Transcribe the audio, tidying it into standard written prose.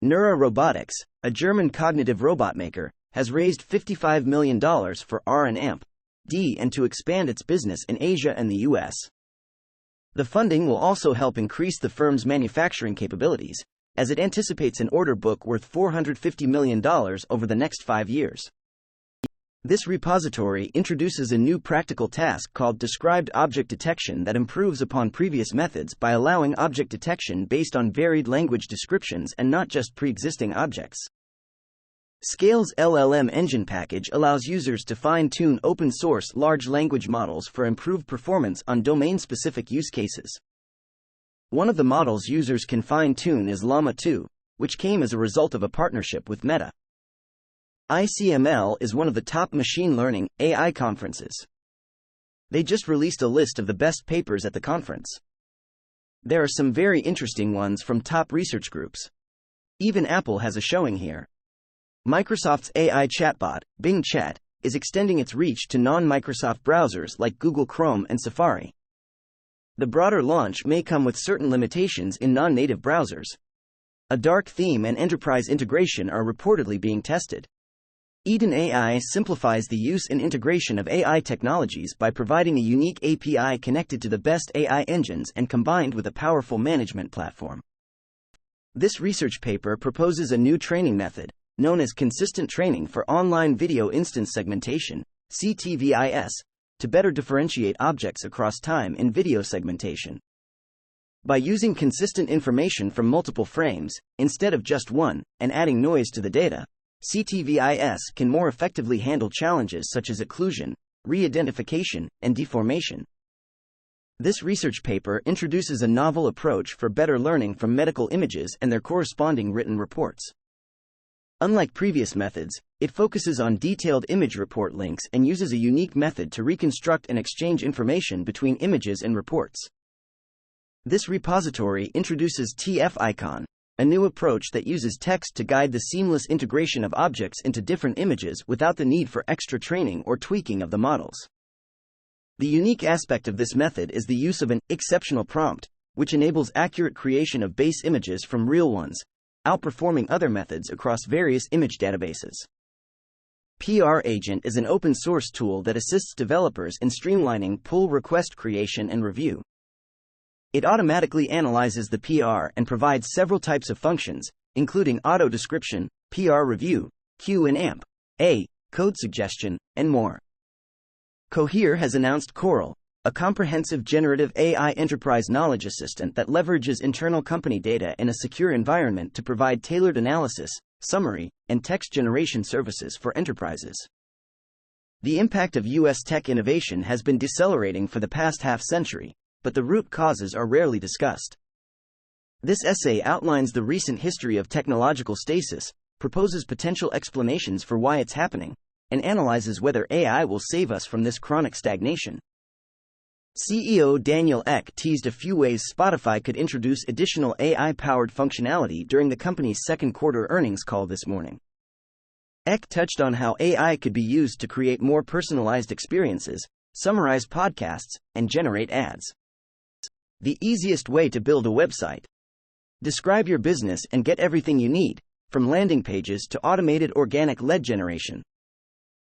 Neura Robotics, a German cognitive robot maker, has raised $55 million for R&D and to expand its business in Asia and the US. The funding will also help increase the firm's manufacturing capabilities, as it anticipates an order book worth $450 million over the next 5 years. This repository introduces a new practical task called Described Object Detection that improves upon previous methods by allowing object detection based on varied language descriptions and not just pre-existing objects. Scale's LLM engine package allows users to fine-tune open-source large language models for improved performance on domain-specific use cases. One of the models users can fine-tune is Llama 2, which came as a result of a partnership with Meta. ICML is one of the top machine learning AI conferences. They just released a list of the best papers at the conference. There are some very interesting ones from top research groups. Even Apple has a showing here. Microsoft's AI chatbot, Bing Chat, is extending its reach to non-Microsoft browsers like Google Chrome and Safari. The broader launch may come with certain limitations in non-native browsers. A dark theme and enterprise integration are reportedly being tested. Eden AI simplifies the use and integration of AI technologies by providing a unique API connected to the best AI engines and combined with a powerful management platform. This research paper proposes a new training method, known as consistent training for Online Video Instance Segmentation, CTVIS, to better differentiate objects across time in video segmentation. By using consistent information from multiple frames, instead of just one, and adding noise to the data, CTVIS can more effectively handle challenges such as occlusion, re-identification, and deformation. This research paper introduces a novel approach for better learning from medical images and their corresponding written reports. Unlike previous methods, it focuses on detailed image report links and uses a unique method to reconstruct and exchange information between images and reports. This repository introduces TF-Icon, a new approach that uses text to guide the seamless integration of objects into different images without the need for extra training or tweaking of the models. The unique aspect of this method is the use of an exceptional prompt, which enables accurate creation of base images from real ones, outperforming other methods across various image databases. PR Agent is an open-source tool that assists developers in streamlining pull request creation and review. It automatically analyzes the PR and provides several types of functions, including auto description, PR review, Q&A, code suggestion, and more. Cohere has announced Coral, a comprehensive generative AI enterprise knowledge assistant that leverages internal company data in a secure environment to provide tailored analysis, summary, and text generation services for enterprises. The impact of U.S. tech innovation has been decelerating for the past half-century, but the root causes are rarely discussed. This essay outlines the recent history of technological stasis, proposes potential explanations for why it's happening, and analyzes whether AI will save us from this chronic stagnation. CEO Daniel Ek teased a few ways Spotify could introduce additional AI-powered functionality during the company's second quarter earnings call this morning. Ek touched on how AI could be used to create more personalized experiences, summarize podcasts, and generate ads. The easiest way to build a website. Describe your business and get everything you need, from landing pages to automated organic lead generation.